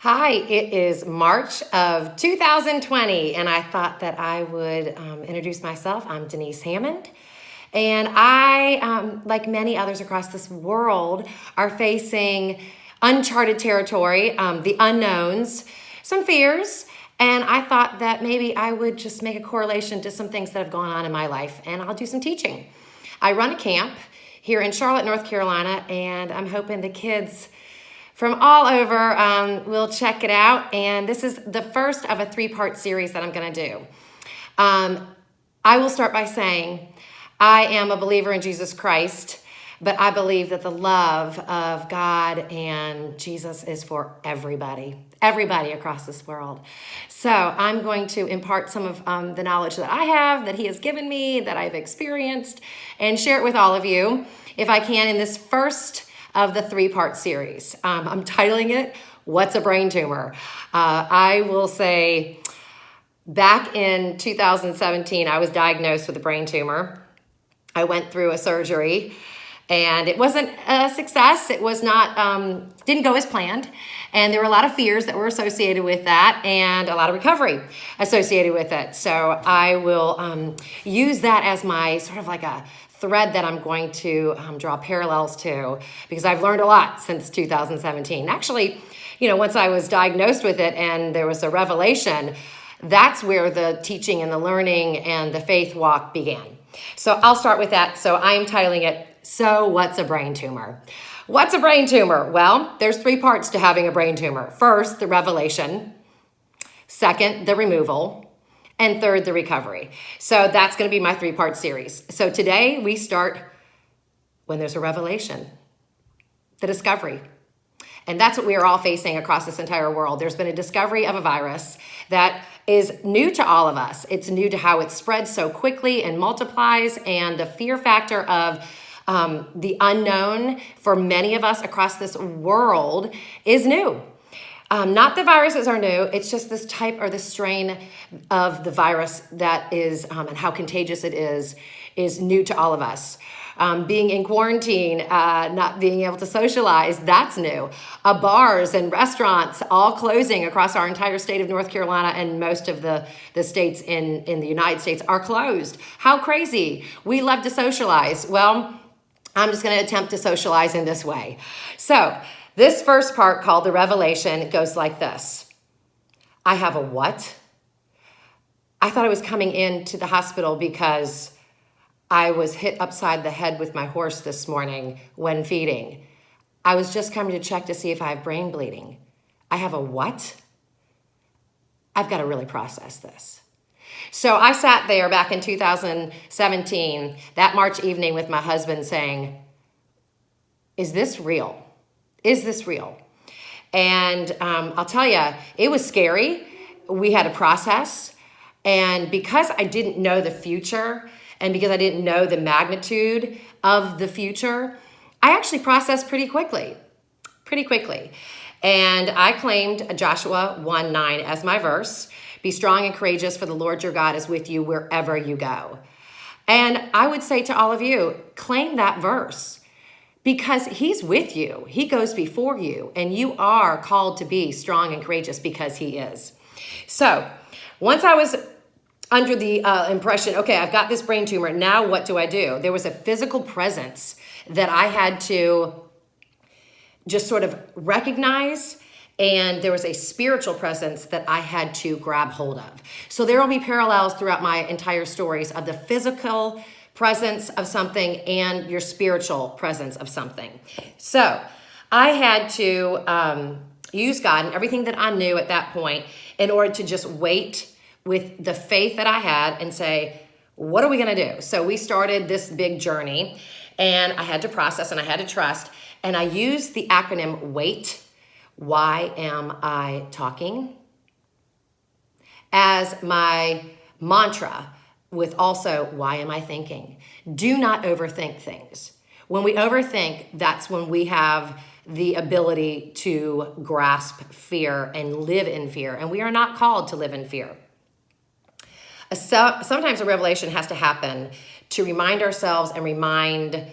Hi, it is March of 2020, and I thought that I would introduce myself. I'm Denise Hammond, and I, like many others across this world, are facing uncharted territory, the unknowns, some fears, and I thought that maybe I would just make a correlation to some things that have gone on in my life, and I'll do some teaching. I run a camp here in Charlotte, North Carolina, and I'm hoping the kids from all over will check it out. And this is the first of a three-part series that I'm going to do. I will start by saying I am a believer in Jesus Christ, but I believe that the love of God and Jesus is for everybody across this world. So I'm going to impart some of the knowledge that I have, that He has given me, that I've experienced, and share it with all of you, if I can, in this first of the three-part series. I'm titling it, What's a Brain Tumor? I will say, back in 2017, I was diagnosed with a brain tumor. I went through a surgery, and it wasn't a success. It was not, didn't go as planned. And there were a lot of fears that were associated with that and a lot of recovery associated with it. So I will use that as my sort of like a thread that I'm going to draw parallels to, because I've learned a lot since 2017. Actually, once I was diagnosed with it and there was a revelation, that's where the teaching and the learning and the faith walk began. So I'll start with that. So I'm titling it, So What's a Brain Tumor? What's a brain tumor? Well, there's three parts to having a brain tumor. First, the revelation. Second, the removal. And third, the recovery. So that's going to be my three-part series. So today we start when there's a revelation, the discovery. And that's what we are all facing across this entire world. There's been a discovery of a virus that is new to all of us. It's new to how it spreads so quickly and multiplies, and the fear factor of the unknown for many of us across this world is new. Not the viruses are new, it's just this type or this strain of the virus that is, and how contagious it is new to all of us. Being in quarantine, not being able to socialize, that's new. Bars and restaurants all closing across our entire state of North Carolina, and most of the states in the United States are closed. How crazy. We love to socialize. Well, I'm just going to attempt to socialize in this way. So this first part, called the revelation, goes like this. I have a what? I thought I was coming into the hospital because I was hit upside the head with my horse this morning when feeding. I was just coming to check to see if I have brain bleeding. I have a what? I've got to really process this. So I sat there back in 2017, that March evening, with my husband saying, is this real? Is this real? And I'll tell you, it was scary. We had a process. And because I didn't know the future, and because I didn't know the magnitude of the future, I actually processed pretty quickly. And I claimed Joshua 1:9 as my verse. Be strong and courageous, for the Lord your God is with you wherever you go. And I would say to all of you, claim that verse, because He's with you. He goes before you, and you are called to be strong and courageous because He is. So once I was under the impression, okay, I've got this brain tumor, now what do I do? There was a physical presence that I had to just sort of recognize, and there was a spiritual presence that I had to grab hold of. So there will be parallels throughout my entire stories of the physical presence of something and your spiritual presence of something. So I had to use God and everything that I knew at that point in order to just wait with the faith that I had and say, what are we going to do? So we started this big journey, and I had to process and I had to trust. And I used the acronym WAIT, why am I talking, as my mantra, with also, why am I thinking? Do not overthink things. When we overthink, that's when we have the ability to grasp fear and live in fear. And we are not called to live in fear. So, sometimes a revelation has to happen to remind ourselves and remind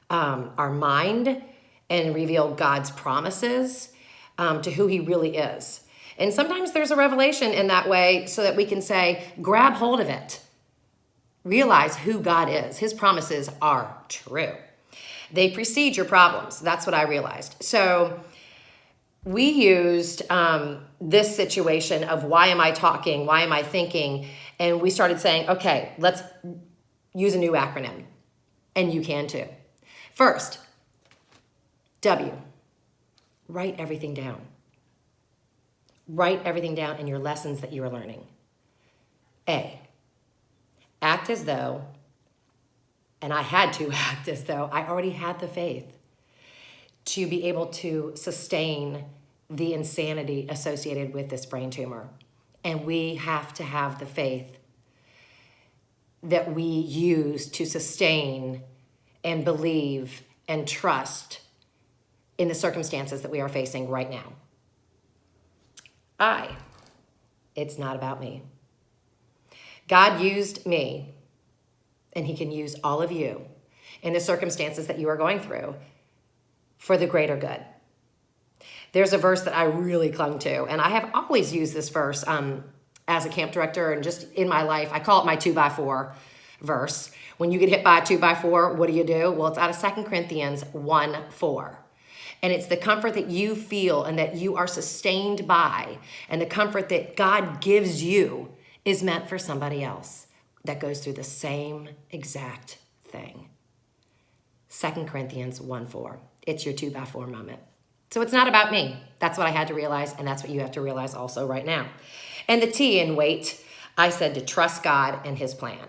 our mind and reveal God's promises to who He really is. And sometimes there's a revelation in that way so that we can say, grab hold of it. Realize who God is. His promises are true. They precede your problems. That's what I realized. So we used this situation of why am I talking? Why am I thinking? And we started saying, okay, let's use a new acronym. And you can too. First, W, write everything down. Write everything down in your lessons that you are learning. A, act as though, and I had to act as though I already had the faith to be able to sustain the insanity associated with this brain tumor. And we have to have the faith that we use to sustain and believe and trust in the circumstances that we are facing right now. It's not about me. God used me, and he can use all of you in the circumstances that you are going through for the greater good. There's a verse that I really clung to, and I have always used this verse as a camp director and just in my life. I call it my 2x4 verse. When you get hit by a 2x4, what do? Well, it's out of 2 Corinthians 1:4. And it's the comfort that you feel and that you are sustained by, and the comfort that God gives you is meant for somebody else that goes through the same exact thing. 2 Corinthians 1:4. It's your 2x4 moment. So it's not about me. That's what I had to realize, and that's what you have to realize also right now. And the T in wait, I said to trust God and his plan.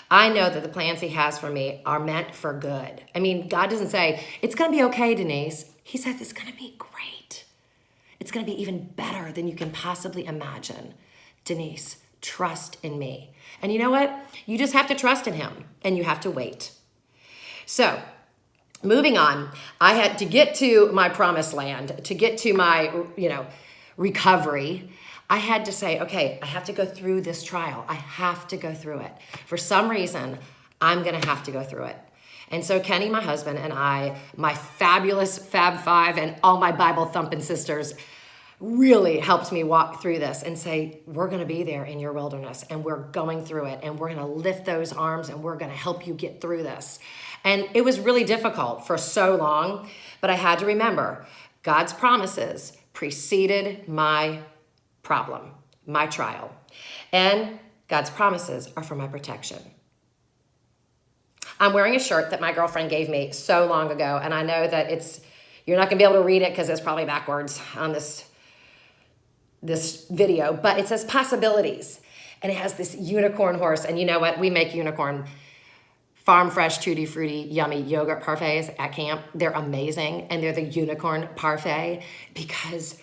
I know that the plans he has for me are meant for good. I mean, God doesn't say, it's going to be okay, Denise. He says it's going to be great. It's going to be even better than you can possibly imagine. Denise, trust in me. And you know what? You just have to trust in him, and you have to wait. So, moving on, I had to get to my promised land, to get to my, recovery. I had to say, okay, I have to go through this trial. I have to go through it. For some reason, I'm going to have to go through it. And so Kenny, my husband, and I, my fabulous Fab Five, and all my Bible thumping sisters really helped me walk through this and say, we're going to be there in your wilderness, and we're going through it, and we're going to lift those arms, and we're going to help you get through this. And it was really difficult for so long, but I had to remember God's promises preceded my problem, my trial. And God's promises are for my protection. I'm wearing a shirt that my girlfriend gave me so long ago, and I know that you're not gonna be able to read it because it's probably backwards on this video, but it says possibilities. And it has this unicorn horse, and you know what? We make unicorn farm fresh, tutti frutti, yummy yogurt parfaits at camp. They're amazing, and they're the unicorn parfait because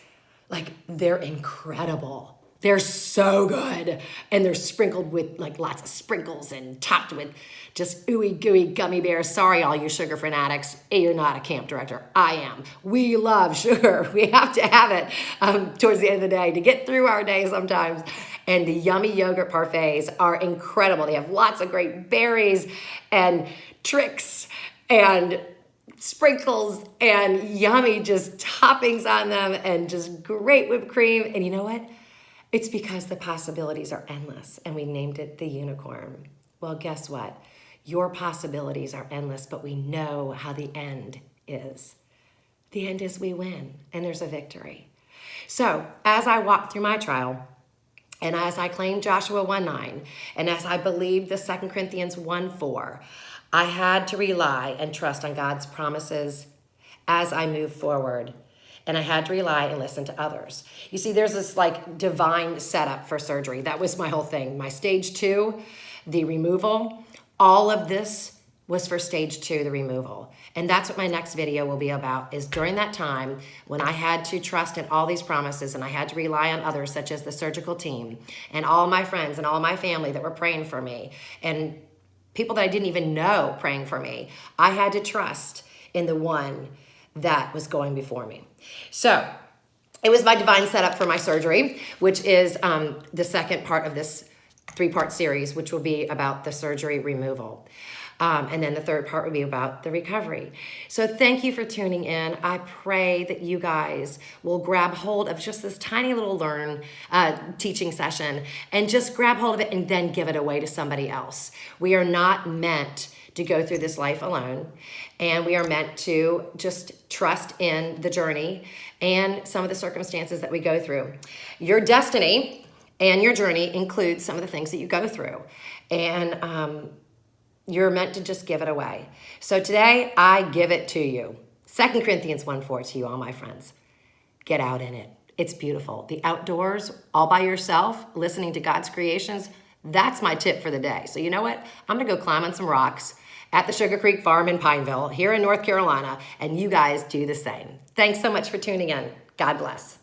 they're incredible. They're so good. And they're sprinkled with lots of sprinkles and topped with just ooey gooey gummy bears. Sorry, all you sugar fanatics. You're not a camp director. I am. We love sugar. We have to have it towards the end of the day to get through our day sometimes. And the yummy yogurt parfaits are incredible. They have lots of great berries and tricks and sprinkles and yummy just toppings on them and just great whipped cream. And you know what? It's because the possibilities are endless, and we named it the unicorn. Well, guess what? Your possibilities are endless, but we know how the end is. The end is we win, and there's a victory. So as I walked through my trial, and as I claimed Joshua 1:9, and as I believed the 2 Corinthians 1:4, I had to rely and trust on God's promises as I moved forward. And I had to rely and listen to others. You see, there's this divine setup for surgery. That was my whole thing. My stage 2, the removal, all of this was for stage 2, the removal. And that's what my next video will be about, is during that time when I had to trust in all these promises and I had to rely on others, such as the surgical team and all my friends and all my family that were praying for me and people that I didn't even know praying for me. I had to trust in the one that was going before me. So it was my divine setup for my surgery, which is the second part of this 3-part series, which will be about the surgery removal. And then the third part would be about the recovery. So thank you for tuning in. I pray that you guys will grab hold of just this tiny little teaching session and just grab hold of it and then give it away to somebody else. We are not meant to go through this life alone, and we are meant to just trust in the journey and some of the circumstances that we go through. Your destiny and your journey includes some of the things that you go through, and you're meant to just give it away. So today, I give it to you. 2 Corinthians 1:4 to you, all my friends. Get out in it. It's beautiful. The outdoors, all by yourself, listening to God's creations, that's my tip for the day. So you know what? I'm going to go climb on some rocks at the Sugar Creek Farm in Pineville here in North Carolina, and you guys do the same. Thanks so much for tuning in. God bless.